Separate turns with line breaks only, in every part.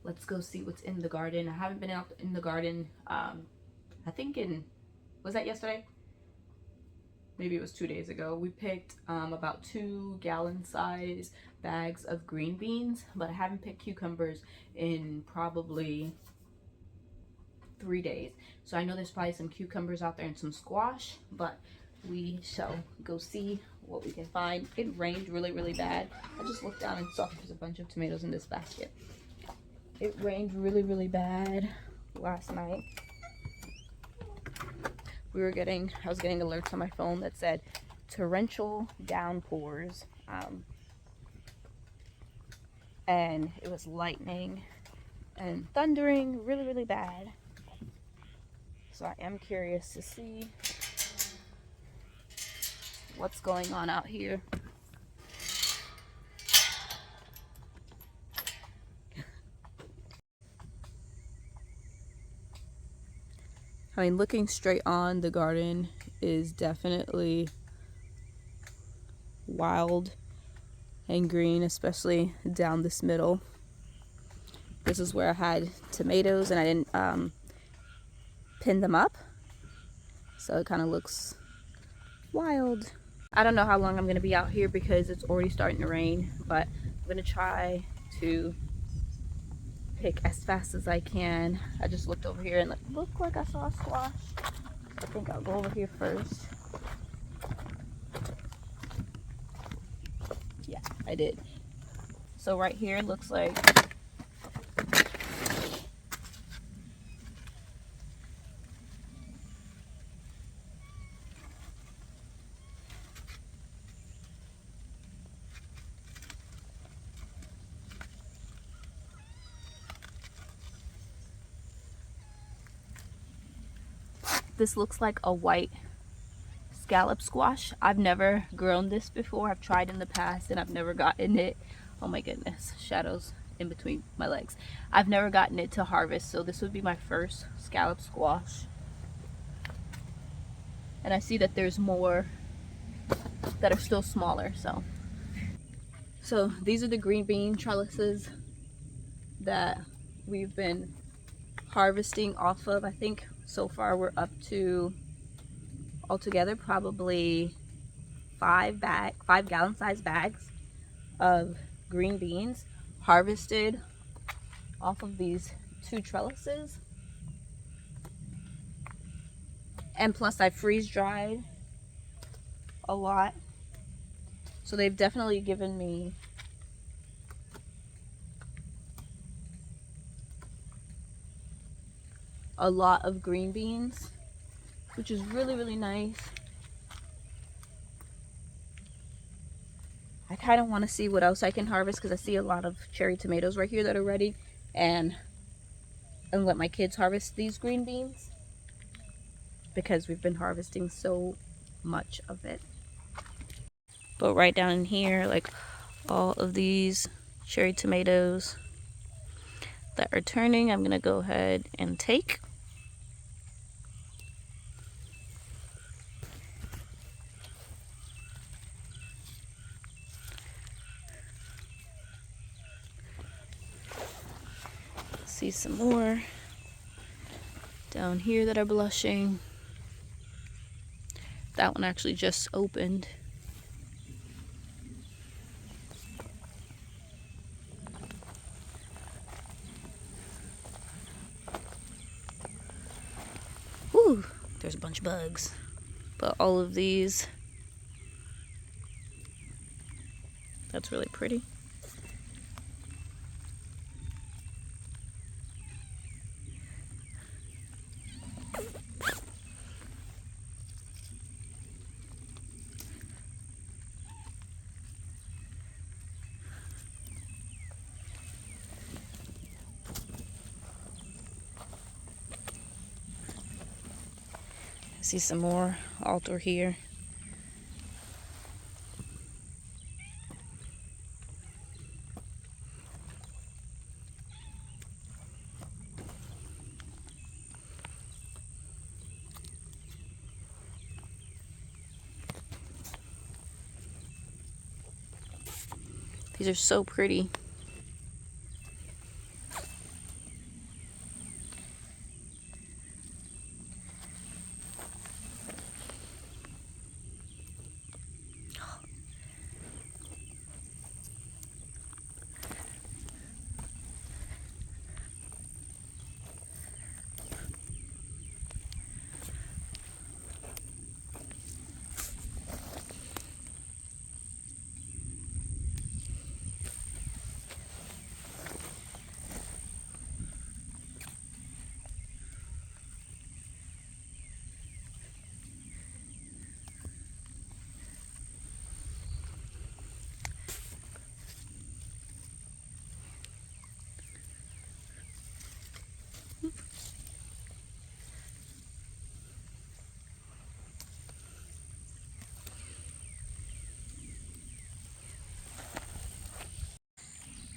let's go see what's in the garden. I haven't been out in the garden, I think was that yesterday? Maybe it was 2 days ago. We picked about 2-gallon size bags of green beans, but I haven't picked cucumbers in probably 3 days. So I know there's probably some cucumbers out there and some squash, but we shall go see what we can find. It rained really, really bad. I just looked down and saw there's a bunch of tomatoes in this basket. It rained really, really bad last night. I was getting alerts on my phone that said torrential downpours, and it was lightning and thundering really, really bad. So I am curious to see what's going on out here. I mean, looking straight on the garden is definitely wild and green, especially down this middle. This is where I had tomatoes and I didn't pin them up, so it kind of looks wild. I don't know how long I'm going to be out here because it's already starting to rain, but I'm going to try to pick as fast as I can. I just looked over here and it looked like I saw a squash. I think I'll go over here first. Yeah, I did. So right here it looks like this looks like a white scallop squash. I've never grown this before. I've tried in the past and I've never gotten it. Oh my goodness, shadows in between my legs. I've never gotten it to harvest, so this would be my first scallop squash. And I see that there's more that are still smaller. So these are the green bean trellises that we've been harvesting off of. I think so far we're up to altogether probably 5-gallon size bags of green beans harvested off of these 2 trellises. And plus I freeze dried a lot, so they've definitely given me a lot of green beans, which is really, really nice. I kind of want to see what else I can harvest because I see a lot of cherry tomatoes right here that are ready, and let my kids harvest these green beans because we've been harvesting so much of it. But right down in here, like all of these cherry tomatoes that are turning, I'm gonna go ahead and take. See some more down here that are blushing. That one actually just opened. Whew, there's a bunch of bugs. But all of these, that's really pretty. See some more all through here. These are so pretty.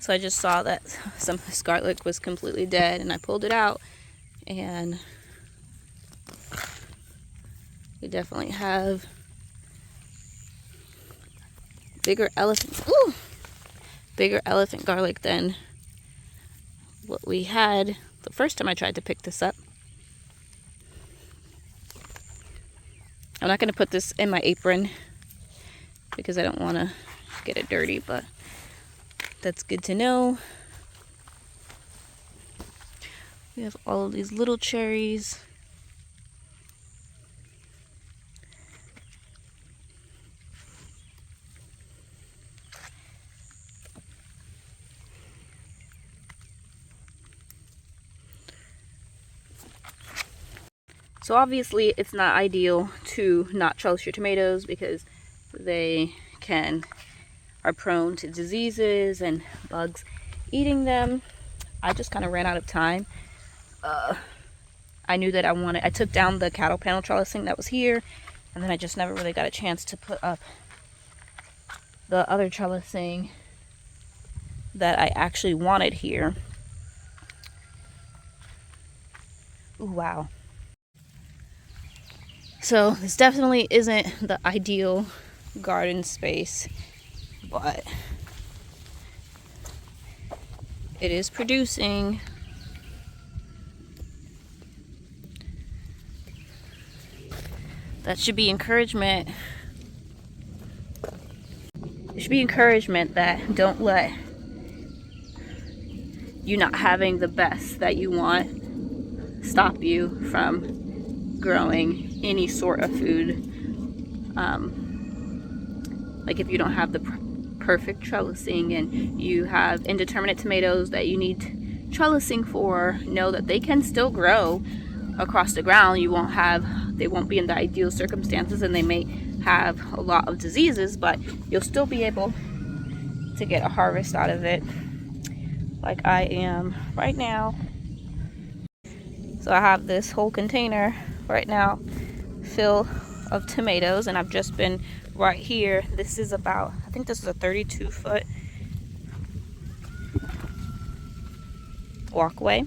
So I just saw that some of this garlic was completely dead, and I pulled it out, and we definitely have bigger elephant garlic than what we had the first time I tried to pick this up. I'm not going to put this in my apron because I don't want to get it dirty, but that's good to know. We have all of these little cherries. So obviously it's not ideal to not trellis your tomatoes because they are prone to diseases and bugs eating them. I just kind of ran out of time. I knew that I took down the cattle panel trellising that was here, and then I just never really got a chance to put up the other trellising that I actually wanted here. Ooh, wow. So this definitely isn't the ideal garden space, but it is producing. That should be encouragement. It should be encouragement that don't let you not having the best that you want stop you from growing any sort of food. Like if you don't have the perfect trellising and you have indeterminate tomatoes that you need trellising for, know that they can still grow across the ground. They won't be in the ideal circumstances, and they may have a lot of diseases, but you'll still be able to get a harvest out of it, like I am right now. So I have this whole container right now full of tomatoes, and I've just been right here. This is about, I think this is a 32-foot walkway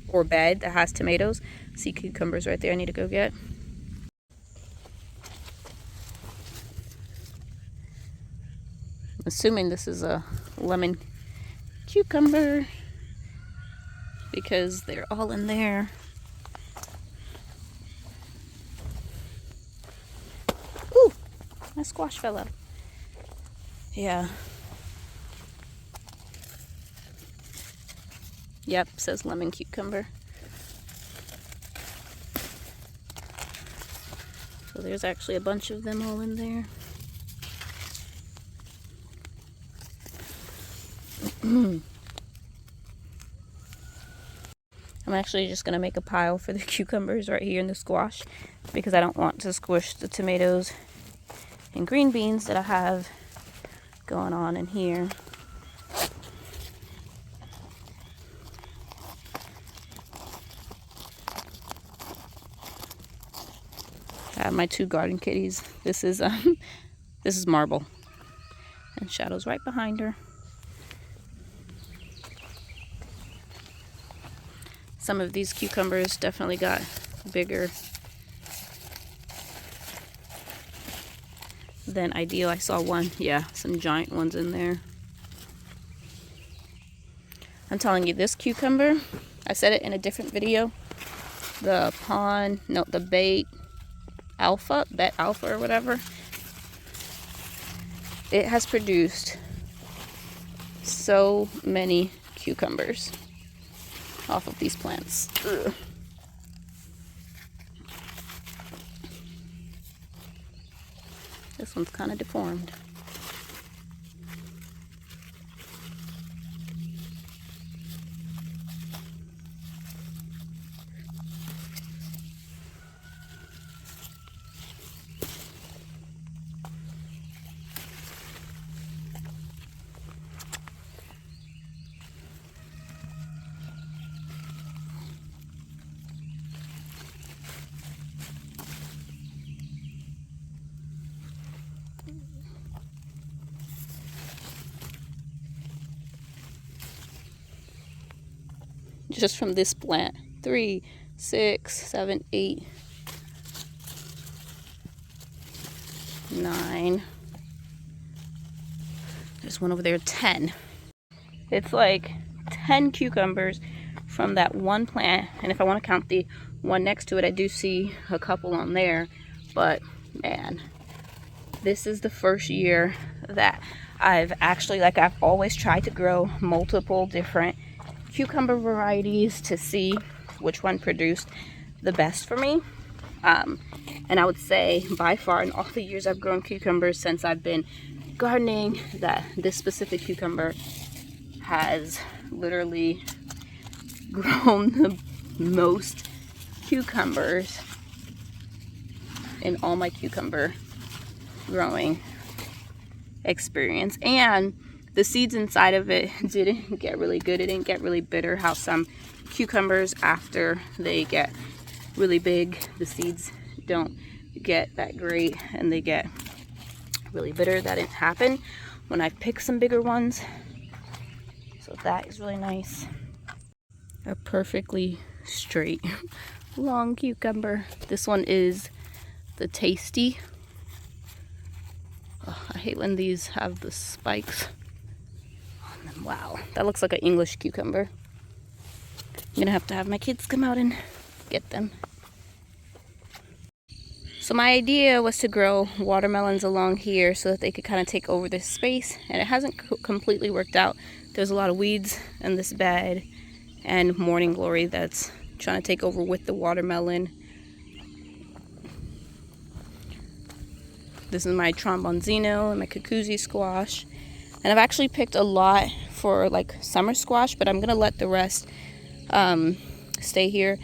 or bed that has tomatoes. See cucumbers right there I need to go get. I'm assuming this is a lemon cucumber because they're all in there. Ooh, my squash fell up. Yeah. Yep, says lemon cucumber. So there's actually a bunch of them all in there. I'm actually just going to make a pile for the cucumbers right here in the squash because I don't want to squish the tomatoes and green beans that I have going on in here. I have my two garden kitties. This is Marble, and Shadow's right behind her. Some of these cucumbers definitely got bigger than ideal. I saw one, yeah, some giant ones in there. I'm telling you, this cucumber, I said it in a different video, the Bet Alpha or whatever, it has produced so many cucumbers off of these plants. Ugh. This one's kind of deformed. just from this plant. 3, 6, 7, 8, 9. There's one over there, 10. It's like 10 cucumbers from that one plant. And if I want to count the one next to it, I do see a couple on there. But man, this is the first year that I've actually, like, I've always tried to grow multiple different cucumber varieties to see which one produced the best for me. And I would say by far in all the years I've grown cucumbers since I've been gardening, that this specific cucumber has literally grown the most cucumbers in all my cucumber growing experience. And the seeds inside of it didn't get really good. It didn't get really bitter, how some cucumbers, after they get really big, the seeds don't get that great and they get really bitter. That didn't happen when I picked some bigger ones. So that is really nice. A perfectly straight long cucumber. This one is the Tasty. Oh, I hate when these have the spikes on them. Wow, that looks like an English cucumber. I'm gonna have to have my kids come out and get them. So my idea was to grow watermelons along here so that they could kind of take over this space, and it hasn't completely worked out. There's a lot of weeds in this bed and morning glory that's trying to take over with the watermelon. This is my trombonzino and my cucuzzi squash. And I've actually picked a lot for like summer squash, but I'm gonna let the rest stay here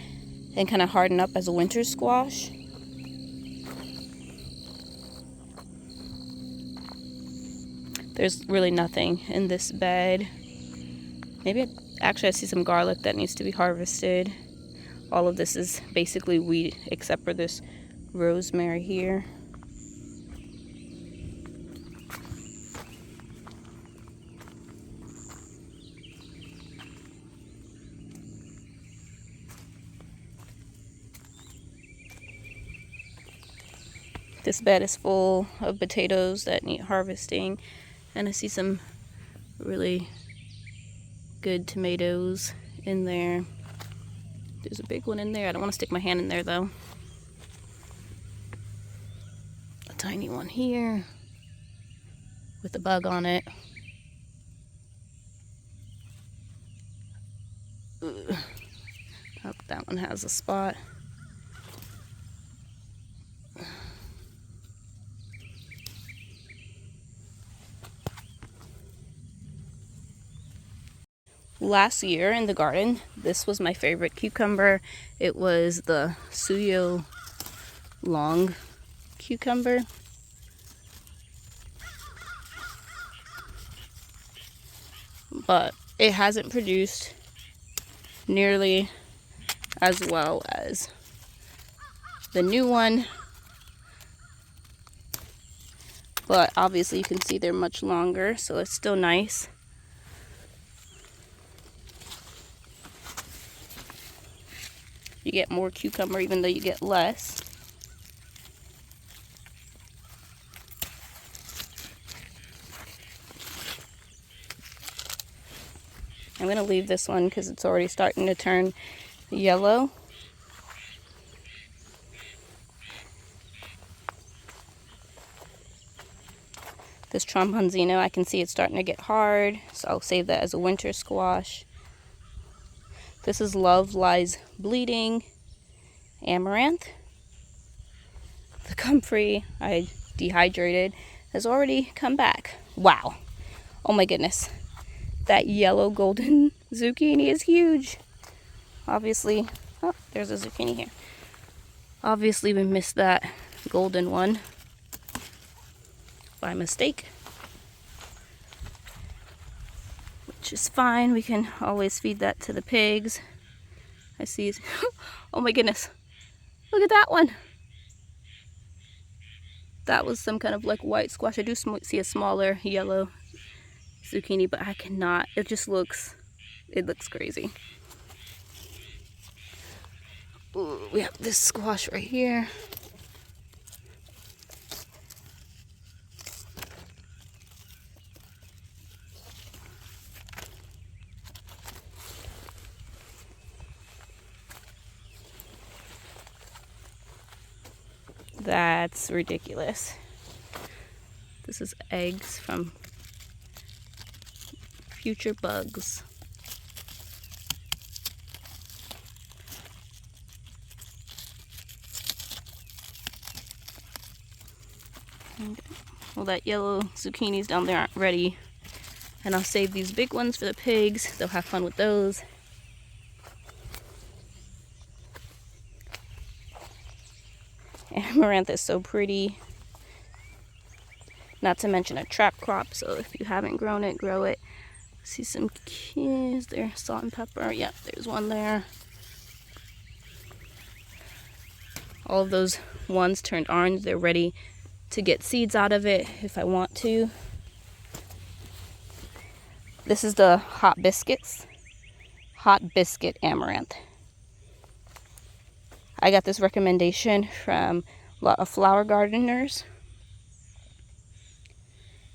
and kind of harden up as a winter squash. There's really nothing in this bed. Maybe actually I see some garlic that needs to be harvested. All of this is basically wheat except for this rosemary here. This bed is full of potatoes that need harvesting, and I see some really good tomatoes in there. There's a big one in there. I don't want to stick my hand in there though. A tiny one here with a bug on it. Ugh. Oh, that one has a spot. Last year in the garden, this was my favorite cucumber. It was the Suyo long cucumber. But it hasn't produced nearly as well as the new one. But obviously you can see they're much longer, so it's still nice. You get more cucumber even though you get less. I'm going to leave this one because it's already starting to turn yellow. This trombonzino, I can see it's starting to get hard, so I'll save that as a winter squash. This is Love Lies Bleeding amaranth. The comfrey I dehydrated has already come back. Wow. Oh my goodness. That yellow golden zucchini is huge. Obviously, oh, there's a zucchini here. Obviously we missed that golden one by mistake. Which is fine, we can always feed that to the pigs. I see, oh my goodness, look at that one. That was some kind of like white squash. I do see a smaller yellow zucchini, but I cannot, it looks crazy. Ooh, we have this squash right here. That's ridiculous. This is eggs from future bugs. Okay. Well, that yellow zucchinis down there aren't ready. And I'll save these big ones for the pigs. They'll have fun with those. Amaranth is so pretty. Not to mention a trap crop, so if you haven't grown it, grow it. See some keys there, salt and pepper. Yep, there's one there. All of those ones turned orange. They're ready to get seeds out of it if I want to. This is the hot biscuit amaranth. I got this recommendation from a lot of flower gardeners,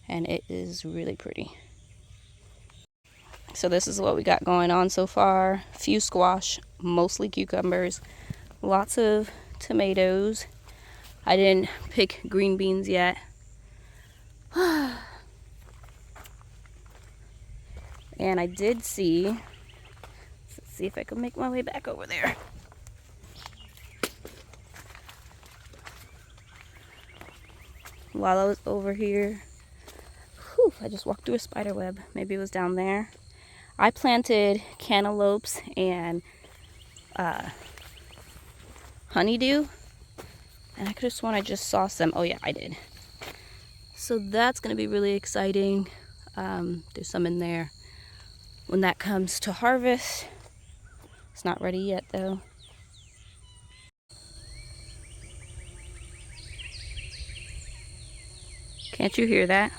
and it is really pretty. So this is what we got going on so far. Few squash, mostly cucumbers, lots of tomatoes. I didn't pick green beans yet. And I did see, let's see if I can make my way back over there. While I was over here, whew, I just walked through a spider web. Maybe it was down there. I planted cantaloupes and honeydew, and I could have sworn I just saw some. Oh yeah, I did. So that's gonna be really exciting. There's some in there when that comes to harvest. It's not ready yet though. Can't you hear that?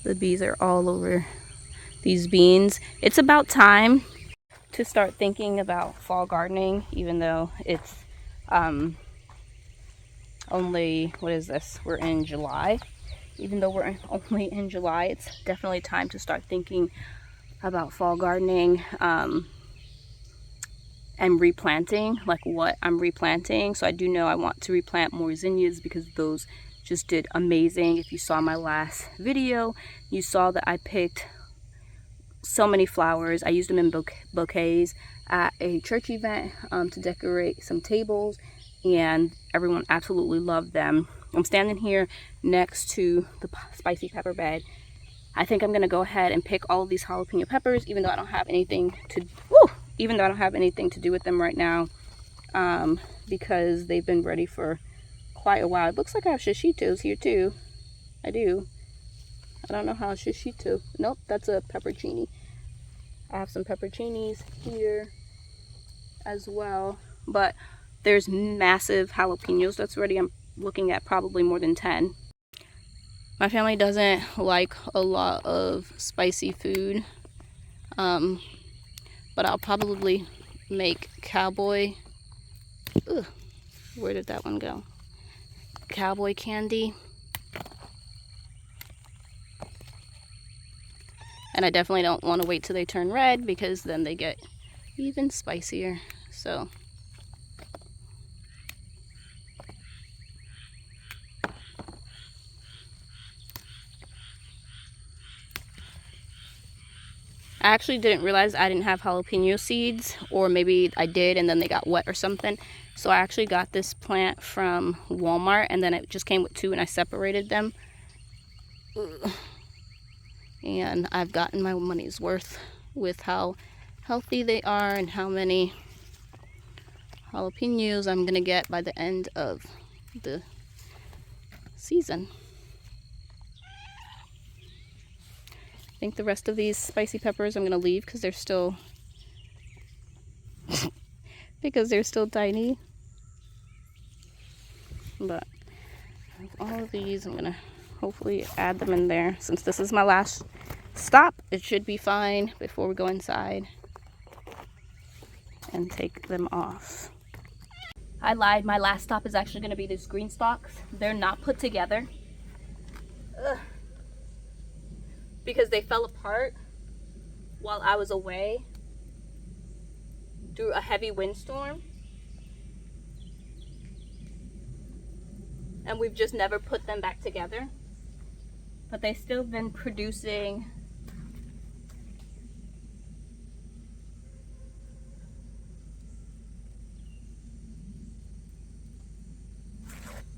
The bees are all over these beans. It's about time to start thinking about fall gardening, even though it's only, what is this? We're in July. Even though we're only in July, it's definitely time to start thinking about fall gardening and replanting, like what I'm replanting. So I do know I want to replant more zinnias because those just did amazing. If you saw my last video, you saw that I picked so many flowers. I used them in bouquets at a church event to decorate some tables, and everyone absolutely loved them. I'm standing here next to the spicy pepper bed. I think I'm gonna go ahead and pick all of these jalapeno peppers, even though I don't have anything to do with them right now, because they've been ready for quite a while. It looks like I have shishitos here too. I do. I don't know how shishito. Nope, that's a peppercini. I have some peppercinis here as well, but there's massive jalapenos that's ready. I'm looking at probably more than 10. My family doesn't like a lot of spicy food, but I'll probably make cowboy. Ugh, where did that one go? Cowboy candy. And I definitely don't want to wait till they turn red, because then they get even spicier. So I actually didn't realize I didn't have jalapeno seeds, or maybe I did and then they got wet or something. So I actually got this plant from Walmart, and then it just came with 2 and I separated them. Ugh. And I've gotten my money's worth with how healthy they are and how many jalapenos I'm gonna get by the end of the season. I think the rest of these spicy peppers I'm gonna leave because they're still tiny. But all of these I'm gonna hopefully add them in there. Since this is my last stop, it should be fine before we go inside. and take them off. I lied, my last stop is actually going to be these Greenstalks. They're not put together. Ugh. Because they fell apart while I was away through a heavy windstorm. And we've just never put them back together. But they've still been producing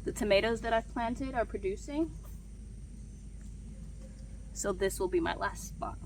the tomatoes that I've planted are producing. So this will be my last spot.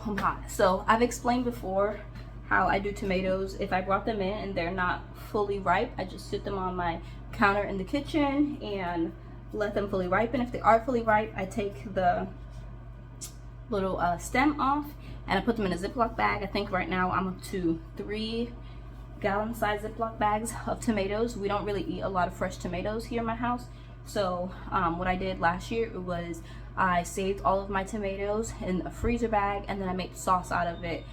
I'm hot. So I've explained before how I do tomatoes. If I brought them in and they're not fully ripe, I just sit them on my counter in the kitchen and let them fully ripen. If they are fully ripe, I take the little stem off and I put them in a Ziploc bag. I think right now I'm up to 3 gallon size Ziploc bags of tomatoes. We don't really eat a lot of fresh tomatoes here in my house. So what I did last year was I saved all of my tomatoes in a freezer bag and then I made sauce out of it.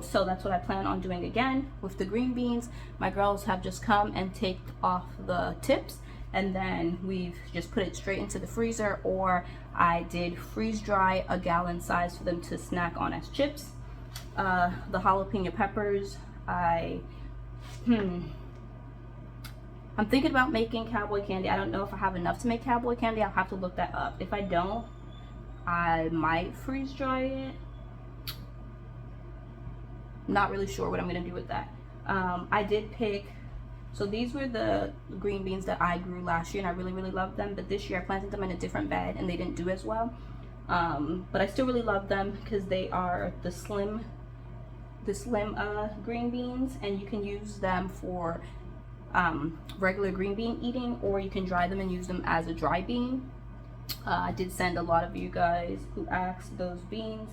So that's what I plan on doing again with the green beans. My girls have just come and taken off the tips and then we've just put it straight into the freezer, or I did freeze dry a gallon size for them to snack on as chips. The jalapeno peppers, I'm thinking about making cowboy candy. I don't know if I have enough to make cowboy candy. I'll have to look that up. If I don't, I might freeze dry it. Not really sure what I'm gonna do with that. I did pick, so these were the green beans that I grew last year and I really loved them, but this year I planted them in a different bed and they didn't do as well. But I still really love them because they are the slim green beans, and you can use them for regular green bean eating, or you can dry them and use them as a dry bean. I did send a lot of you guys who asked those beans.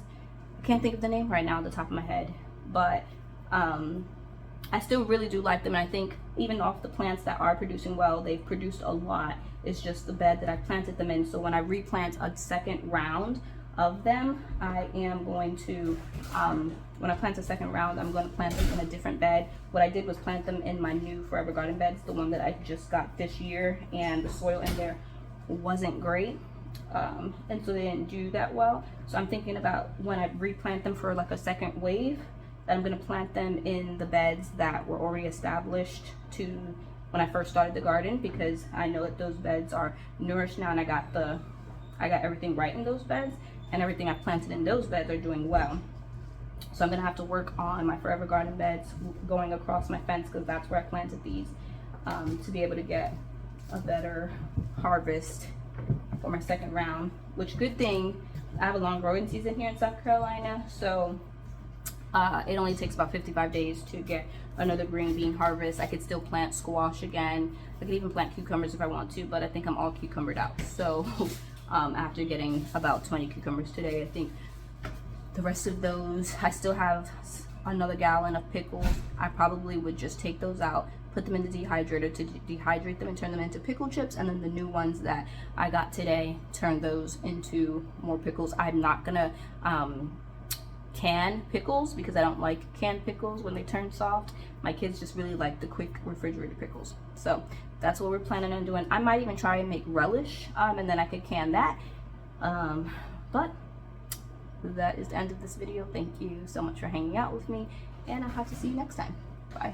I can't think of the name right now on the top of my head, but I still really do like them, and I think even off the plants that are producing well, they've produced a lot. It's just the bed that I planted them in. So when I replant a second round of them, I am going to when I plant a second round, I'm going to plant them in a different bed. What I did was plant them in my new Forever Garden beds, the one that I just got this year, and the soil in there wasn't great, and so they didn't do that well. So I'm thinking about when I replant them for like a second wave, that I'm going to plant them in the beds that were already established to when I first started the garden, because I know that those beds are nourished now, and I got everything right in those beds, and everything I planted in those beds are doing well. So I'm gonna have to work on my Forever Garden beds going across my fence, because that's where I planted these, to be able to get a better harvest for my second round. Which, good thing, I have a long growing season here in South Carolina, so it only takes about 55 days to get another green bean harvest. I could still plant squash again. I could even plant cucumbers if I want to, but I think I'm all cucumbered out. So after getting about 20 cucumbers today, I think the rest of those, I still have another gallon of pickles. I probably would just take those out, put them in the dehydrator to dehydrate them and turn them into pickle chips, and then the new ones that I got today, turn those into more pickles. I'm not gonna can pickles because I don't like canned pickles when they turn soft. My kids just really like the quick refrigerated pickles. So that's what we're planning on doing. I might even try and make relish, and then I could can that. But that is the end of this video. Thank you so much for hanging out with me, and I'll have to see you next time. Bye.